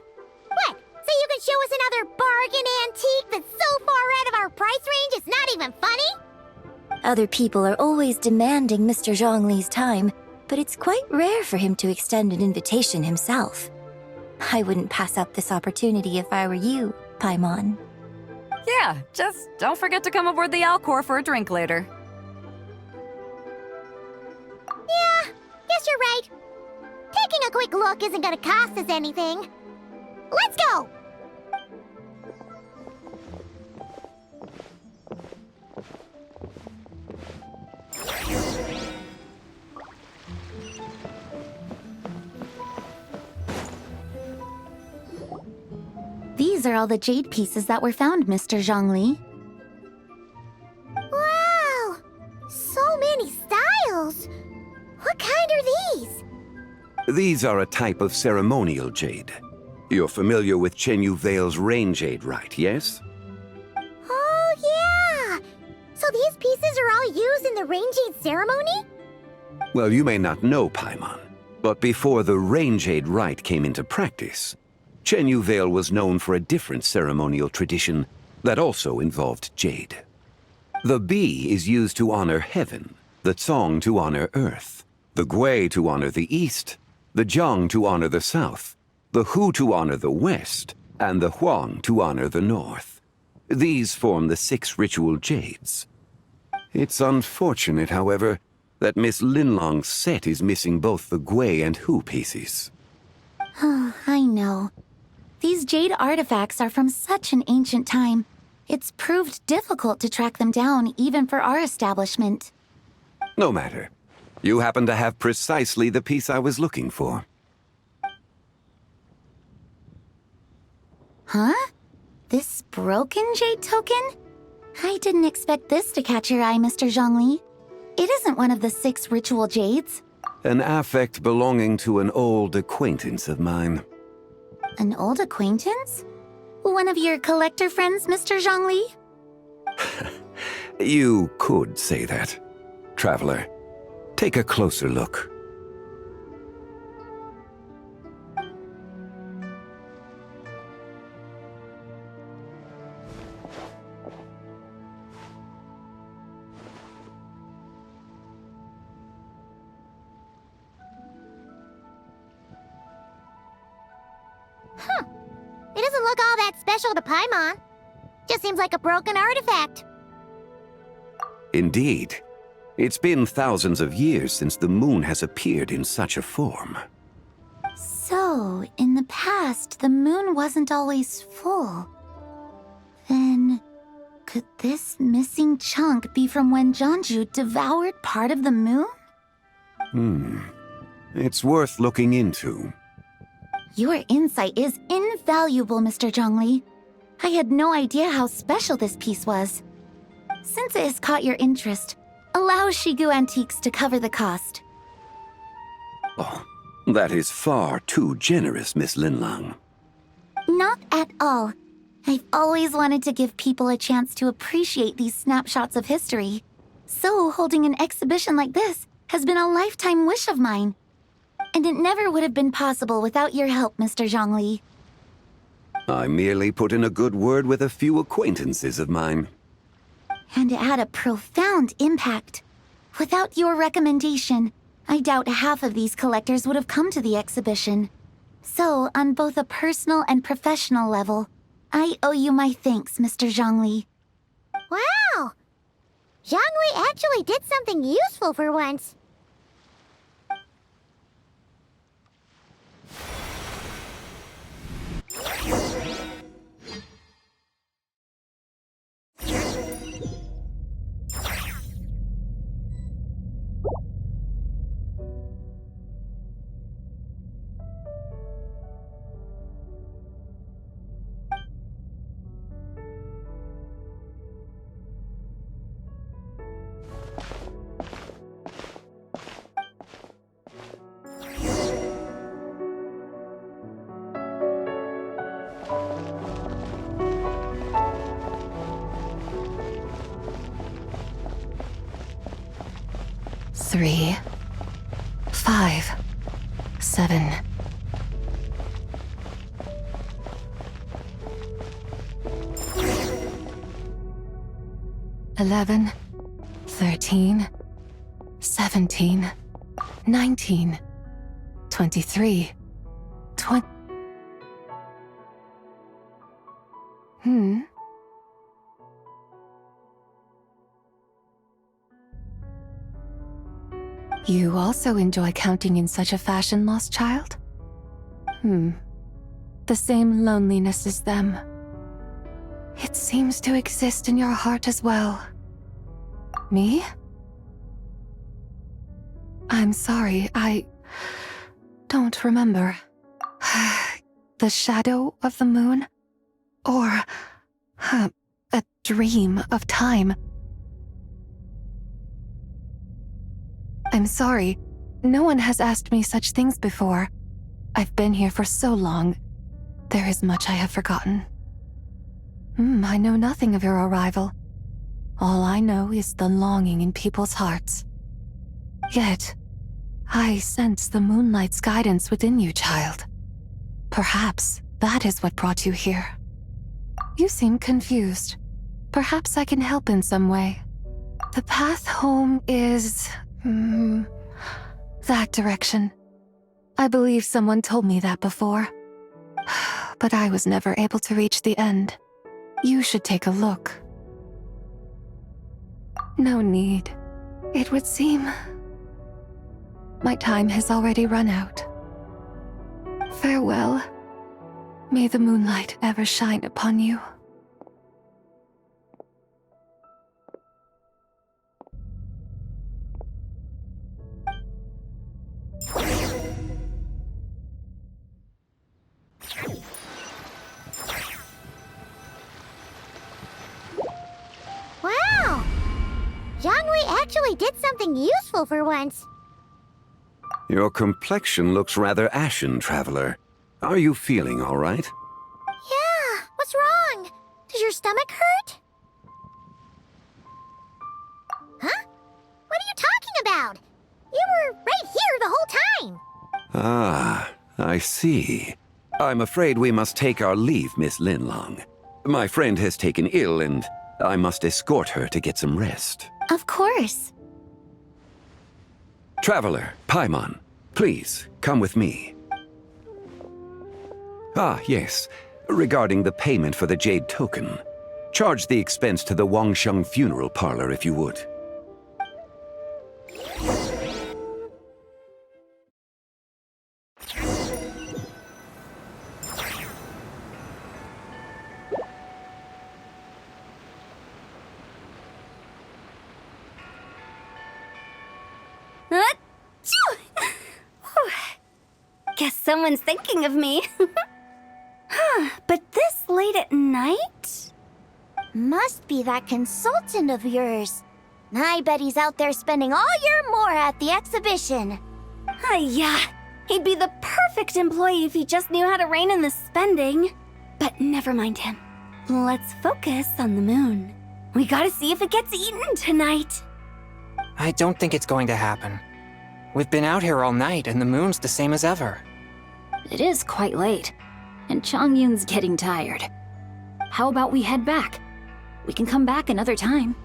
Speaker 1: What? So you can show us another bargain antique that's so far out of our price range it's not even funny?
Speaker 2: Other people are always demanding Mr. Zhongli's time, but it's quite rare for him to extend an invitation himself. I wouldn't pass up this opportunity if I were you, Paimon.
Speaker 12: Yeah, just don't forget to come aboard the Alcor for a drink later.
Speaker 1: Yeah, guess you're right. Taking a quick look isn't gonna cost us anything. Let's go! These are all the jade pieces that were found, Mr. Zhongli. Wow! So many styles! What kind are these?
Speaker 11: These are a type of ceremonial jade. You're familiar with Chenyu Vale's rain jade, right, yes?
Speaker 1: Oh, yeah! So these pieces are all used in the rain jade ceremony?
Speaker 11: Well, you may not know, Paimon, but before the rain jade rite came into practice, Chenyu Vale was known for a different ceremonial tradition that also involved jade. The Bi is used to honor heaven, the Cong to honor earth, the Gui to honor the east, the Jiang to honor the south, the Hu to honor the west, and the Huang to honor the north. These form the 6 ritual jades. It's unfortunate, however, that Miss Linlong's set is missing both the Gui and Hu pieces.
Speaker 1: Oh, I know. These jade artifacts are from such an ancient time. It's proved difficult to track them down, even for our establishment.
Speaker 11: No matter. You happen to have precisely the piece I was looking for.
Speaker 1: Huh? This broken jade token? I didn't expect this to catch your eye, Mr. Zhongli. It isn't one of the 6 ritual jades.
Speaker 11: An affect belonging to an old acquaintance of mine.
Speaker 1: An old acquaintance? One of your collector friends, Mr. Zhongli?
Speaker 11: You could say that. Traveler, take a closer look.
Speaker 1: It doesn't look all that special to Paimon. Just seems like a broken artifact.
Speaker 11: Indeed. It's been thousands of years since the moon has appeared in such a form.
Speaker 1: So, in the past, the moon wasn't always full. Then, could this missing chunk be from when Jeonju devoured part of the moon?
Speaker 11: It's worth looking into.
Speaker 1: Your insight is invaluable, Mr. Zhongli. I had no idea how special this piece was. Since it has caught your interest, allow Shigu Antiques to cover the cost.
Speaker 11: Oh, that is far too generous, Miss Linlang.
Speaker 1: Not at all. I've always wanted to give people a chance to appreciate these snapshots of history. So holding an exhibition like this has been a lifetime wish of mine. And it never would have been possible without your help, Mr. Zhongli.
Speaker 11: I merely put in a good word with a few acquaintances of mine.
Speaker 1: And it had a profound impact. Without your recommendation, I doubt half of these collectors would have come to the exhibition. So, on both a personal and professional level, I owe you my thanks, Mr. Zhongli.
Speaker 2: Wow! Zhongli actually did something useful for once.
Speaker 9: Three, 5, 7. $11, 13, 17, 19, 23, 20. You also enjoy counting in such a fashion, lost child? The same loneliness as them. It seems to exist in your heart as well. Me? I'm sorry, I don't remember. The shadow of the moon? Or a dream of time? I'm sorry. No one has asked me such things before. I've been here for so long. There is much I have forgotten. I know nothing of your arrival. All I know is the longing in people's hearts. Yet, I sense the moonlight's guidance within you, child. Perhaps that is what brought you here. You seem confused. Perhaps I can help in some way. The path home is... that direction. I believe someone told me that before. But I was never able to reach the end. You should take a look. No need. It would seem... my time has already run out. Farewell. May the moonlight ever shine upon you.
Speaker 2: Wow! Zhongli actually did something useful for once.
Speaker 11: Your complexion looks rather ashen, traveler. Are you feeling all right?
Speaker 2: Yeah, what's wrong? Does your stomach hurt? Huh? What are you talking about? You were right here the whole time.
Speaker 11: Ah, I see. I'm afraid we must take our leave, Miss Linlang. My friend has taken ill and I must escort her to get some rest.
Speaker 1: Of course.
Speaker 11: Traveler, Paimon, please, come with me. Ah, yes. Regarding the payment for the jade token. Charge the expense to the Wangsheng funeral parlor if you would.
Speaker 2: someone's thinking of me. But this late at night?
Speaker 1: Must be that consultant of yours. I bet he's out there spending all year more at the exhibition.
Speaker 2: Yeah, he'd be the perfect employee if he just knew how to rein in the spending. But never mind him. Let's focus on the moon. We gotta see if it gets eaten tonight.
Speaker 4: I don't think it's going to happen. We've been out here all night and the moon's the same as ever.
Speaker 8: It is quite late, and Chongyun's getting tired. How about we head back? We can come back another time.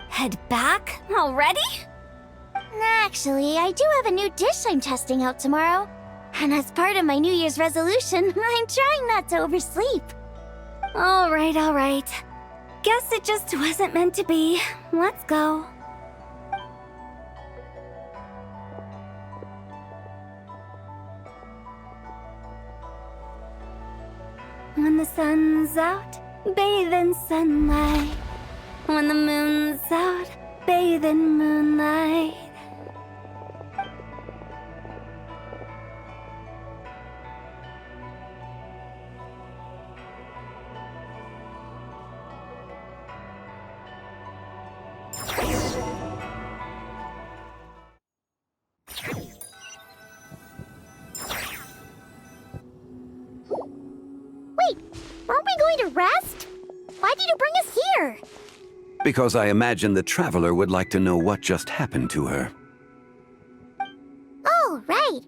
Speaker 2: Head back? Already?
Speaker 1: Actually, I do have a new dish I'm testing out tomorrow. And as part of my New Year's resolution, I'm trying not to oversleep.
Speaker 2: All right. Guess it just wasn't meant to be. Let's go. When the sun's out, bathe in sunlight. When the moon's out, bathe in moonlight.
Speaker 1: Wait, aren't we going to rest? Why did you bring us here?
Speaker 11: Because I imagine the traveler would like to know what just happened to her.
Speaker 1: Oh, right.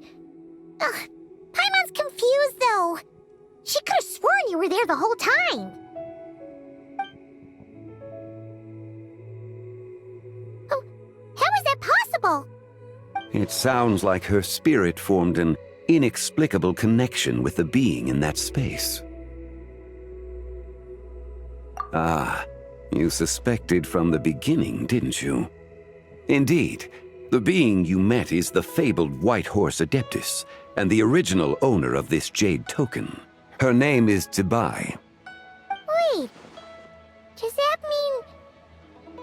Speaker 1: Ugh, Paimon's confused, though. She could have sworn you were there the whole time. Oh, how is that possible?
Speaker 11: It sounds like her spirit formed an inexplicable connection with the being in that space. Ah, you suspected from the beginning, didn't you? Indeed, the being you met is the fabled White Horse Adeptus, and the original owner of this jade token. Her name is Zibai.
Speaker 1: Wait, does that mean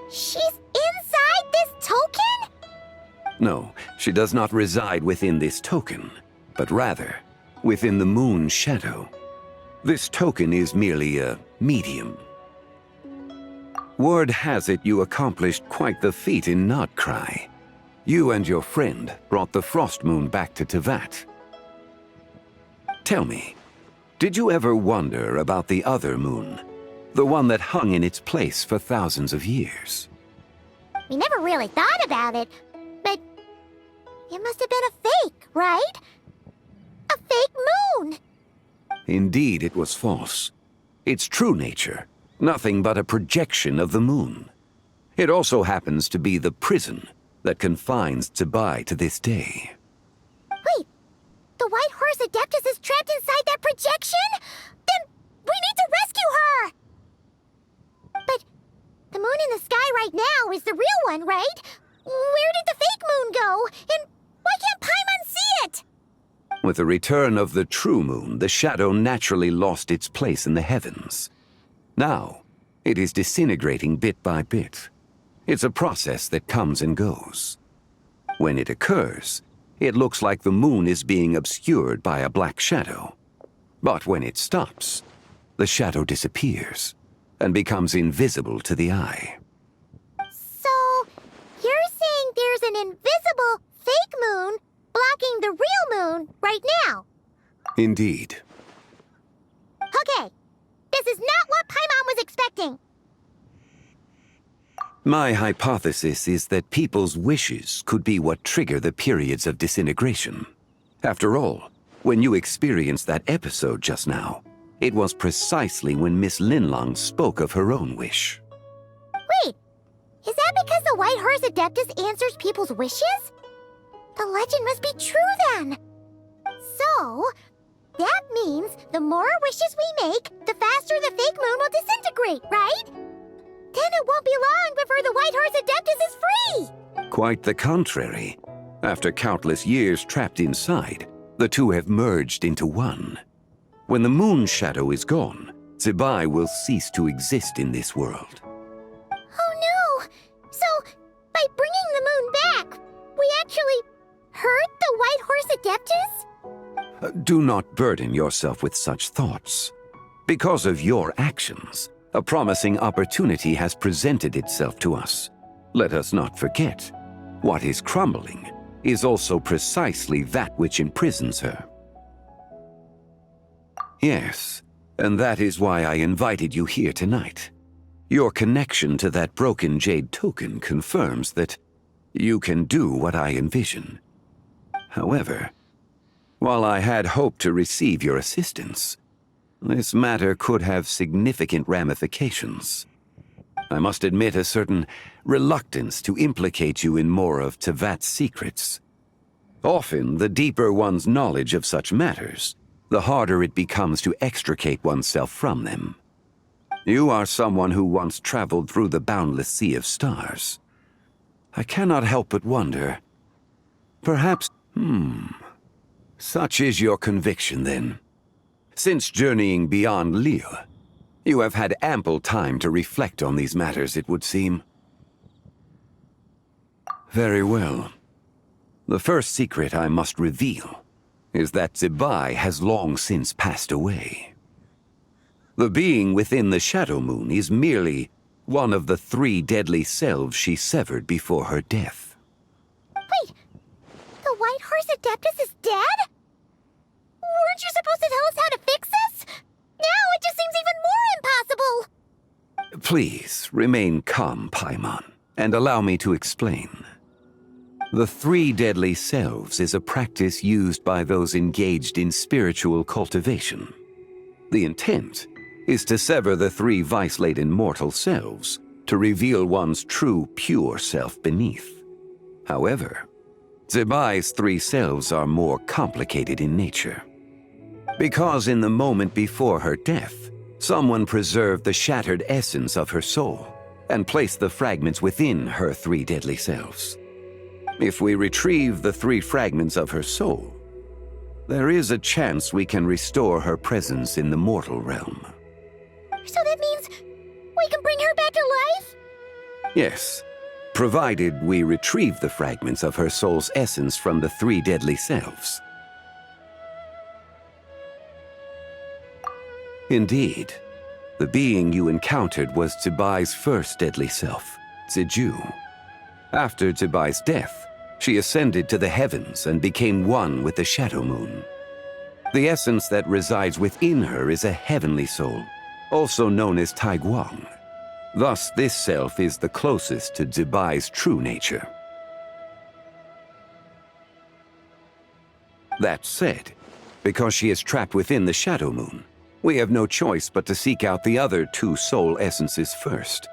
Speaker 1: she's inside this token?
Speaker 11: No, she does not reside within this token, but rather within the moon's shadow. This token is merely a medium. Word has it you accomplished quite the feat in Nodcry. You and your friend brought the Frost Moon back to Tevat. Tell me, did you ever wonder about the other moon? The one that hung in its place for thousands of years?
Speaker 1: We never really thought about it, but it must have been a fake, right? A fake moon!
Speaker 11: Indeed, it was false. Its true nature, nothing but a projection of the moon. It also happens to be the prison that confines Zibai to this day.
Speaker 1: Wait, the White Horse Adeptus is trapped inside that projection? Then we need to rescue her! But the moon in the sky right now is the real one, right? Where did the fake moon go? And why can't Paimon see it?
Speaker 11: With the return of the true moon, the shadow naturally lost its place in the heavens. Now, it is disintegrating bit by bit. It's a process that comes and goes. When it occurs, it looks like the moon is being obscured by a black shadow. But when it stops, the shadow disappears and becomes invisible to the eye.
Speaker 1: So, you're saying there's an invisible fake moon blocking the real moon right now?
Speaker 11: Indeed.
Speaker 1: Okay, this is not what Paimon was expecting.
Speaker 11: My hypothesis is that people's wishes could be what trigger the periods of disintegration. After all, when you experienced that episode just now, it was precisely when Miss Linlong spoke of her own wish.
Speaker 1: Wait, is that because the White Horse Adeptus answers people's wishes? The legend must be true then. So, that means the more wishes we make, the faster the fake moon will disintegrate, right? Then it won't be long before the White Horse Adeptus is free!
Speaker 11: Quite the contrary. After countless years trapped inside, the two have merged into one. When the moon shadow is gone, Zibai will cease to exist in this world.
Speaker 1: Oh no! So, by bringing the moon back, we actually hurt the White Horse Adeptus?
Speaker 11: Do not burden yourself with such thoughts. Because of your actions, a promising opportunity has presented itself to us. Let us not forget, what is crumbling is also precisely that which imprisons her. Yes, and that is why I invited you here tonight. Your connection to that broken jade token confirms that you can do what I envision. However, while I had hoped to receive your assistance, this matter could have significant ramifications. I must admit a certain reluctance to implicate you in more of Tevat's secrets. Often, the deeper one's knowledge of such matters, the harder it becomes to extricate oneself from them. You are someone who once traveled through the boundless sea of stars. I cannot help but wonder, perhaps, such is your conviction then. Since journeying beyond Lille, you have had ample time to reflect on these matters, it would seem. Very well. The first secret I must reveal is that Zebai has long since passed away. The being within the Shadow Moon is merely one of the 3 deadly selves she severed before her death.
Speaker 1: Wait, the White Horse Adeptus is dead? Weren't you supposed to tell us how to fix this? Now it just seems even more impossible!
Speaker 11: Please, remain calm, Paimon, and allow me to explain. The 3 deadly selves is a practice used by those engaged in spiritual cultivation. The intent is to sever the 3 vice-laden mortal selves to reveal one's true, pure self beneath. However, Zebai's 3 selves are more complicated in nature. Because in the moment before her death, someone preserved the shattered essence of her soul and placed the fragments within her 3 deadly selves. If we retrieve the 3 fragments of her soul, there is a chance we can restore her presence in the mortal realm.
Speaker 1: So that means we can bring her back to life?
Speaker 11: Yes, provided we retrieve the fragments of her soul's essence from the 3 deadly selves. Indeed, the being you encountered was Zebai's first deadly self, Ziju. After Zebai's death, she ascended to the heavens and became one with the Shadow Moon. The essence that resides within her is a heavenly soul, also known as Taiguang. Thus, this self is the closest to Zebai's true nature. That said, because she is trapped within the Shadow Moon, we have no choice but to seek out the other 2 soul essences first.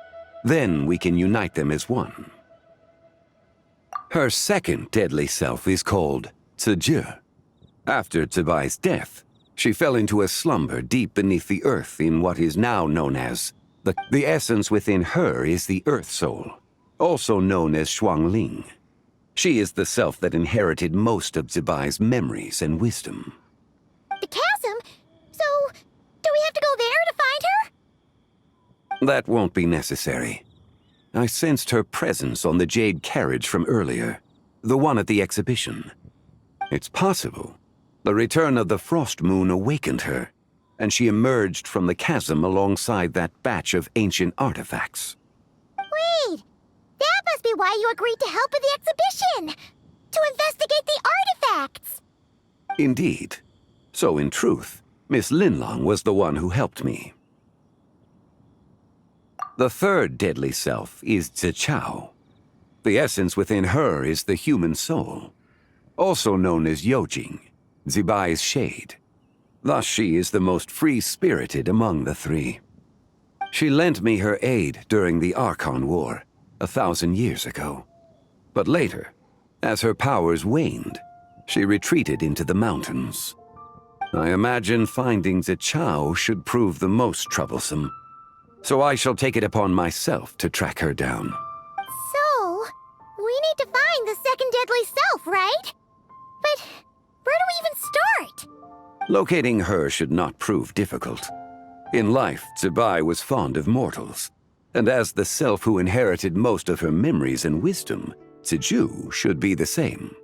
Speaker 11: Then we can unite them as one. Her second deadly self is called Ziju. After Zebai's death, she fell into a slumber deep beneath the earth in what is now known as the essence within her is the Earth Soul, also known as Shuangling. She is the self that inherited most of Zebai's memories and wisdom.
Speaker 1: The chasm? So, do we have to go there to find her?
Speaker 11: That won't be necessary. I sensed her presence on the jade carriage from earlier, the one at the exhibition. It's possible the return of the Frost Moon awakened her, and she emerged from the chasm alongside that batch of ancient artifacts.
Speaker 1: Wait! That must be why you agreed to help with the exhibition! To investigate the artifacts!
Speaker 11: Indeed. So in truth, Miss Linlong was the one who helped me. The third deadly self is Zichao. The essence within her is the human soul, also known as Yojing, Zebai's shade. Thus she is the most free-spirited among the 3. She lent me her aid during the Archon War 1,000 years ago. But later, as her powers waned, she retreated into the mountains. I imagine finding Zichao should prove the most troublesome, so I shall take it upon myself to track her down.
Speaker 1: So, we need to find the second deadly self, right? But where do we even start?
Speaker 11: Locating her should not prove difficult. In life, Zebai was fond of mortals, and as the self who inherited most of her memories and wisdom, Ziju should be the same.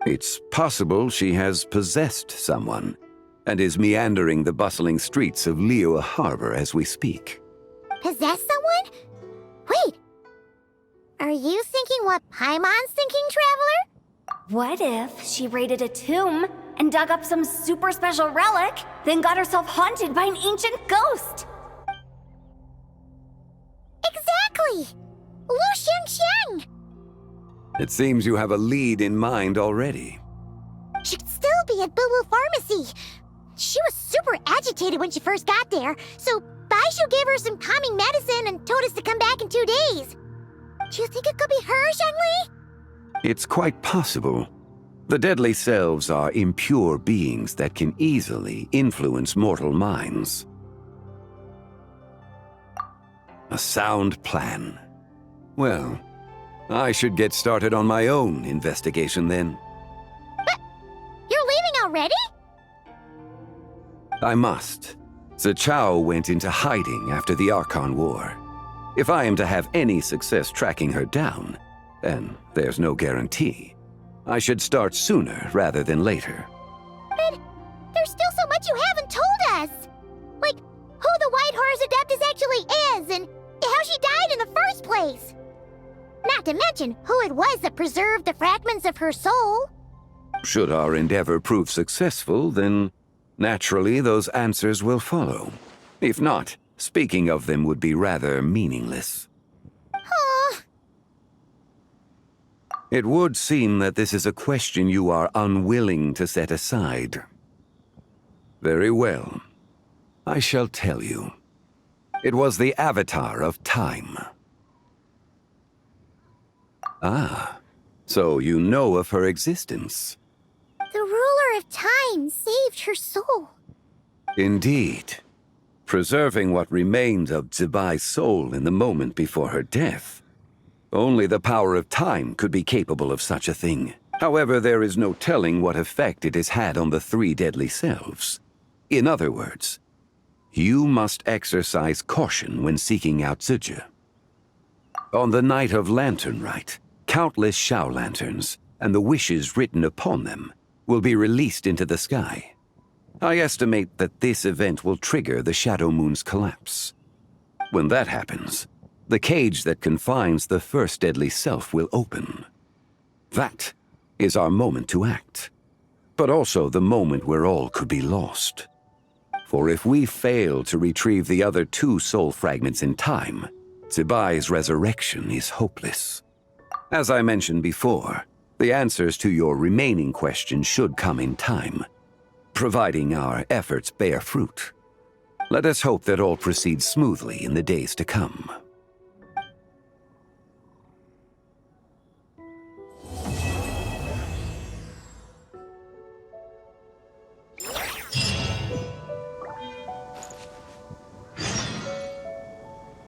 Speaker 11: It's possible she has possessed someone and is meandering the bustling streets of Liyue Harbor as we speak.
Speaker 1: Possess someone? Wait. Are you thinking what Paimon's thinking, Traveler?
Speaker 2: What if she raided a tomb and dug up some super special relic, then got herself haunted by an ancient ghost?
Speaker 1: Exactly! Lu Xiangxiang!
Speaker 11: It seems you have a lead in mind already.
Speaker 1: She'd still be at Boo Boo Pharmacy. She was super agitated when she first got there, so Baishu gave her some calming medicine and told us to come back in 2 days. Do you think it could be her, Zhengli?
Speaker 11: It's quite possible. The deadly selves are impure beings that can easily influence mortal minds. A sound plan. Well, I should get started on my own investigation then.
Speaker 1: But you're leaving already?
Speaker 11: I must. Zichao went into hiding after the Archon War. If I am to have any success tracking her down, and there's no guarantee, I should start sooner rather than later.
Speaker 1: But there's still so much you haven't told us. Like, who the White Horse Adeptus actually is, and how she died in the first place. Not to mention who it was that preserved the fragments of her soul.
Speaker 11: Should our endeavor prove successful, then naturally those answers will follow. If not, speaking of them would be rather meaningless.
Speaker 1: Aw.
Speaker 11: It would seem that this is a question you are unwilling to set aside. Very well. I shall tell you. It was the Avatar of Time. Ah, so you know of her existence.
Speaker 1: The ruler of time saved her soul.
Speaker 11: Indeed. Preserving what remained of Zibai's soul in the moment before her death. Only the power of time could be capable of such a thing. However, there is no telling what effect it has had on the 3 deadly selves. In other words, you must exercise caution when seeking out Zizhi. On the night of Lanternlit, countless Shao lanterns, and the wishes written upon them, will be released into the sky. I estimate that this event will trigger the Shadow Moon's collapse. When that happens, the cage that confines the first deadly self will open. That is our moment to act, but also the moment where all could be lost. For if we fail to retrieve the other 2 soul fragments in time, Zibai's resurrection is hopeless. As I mentioned before, the answers to your remaining questions should come in time, providing our efforts bear fruit. Let us hope that all proceeds smoothly in the days to come.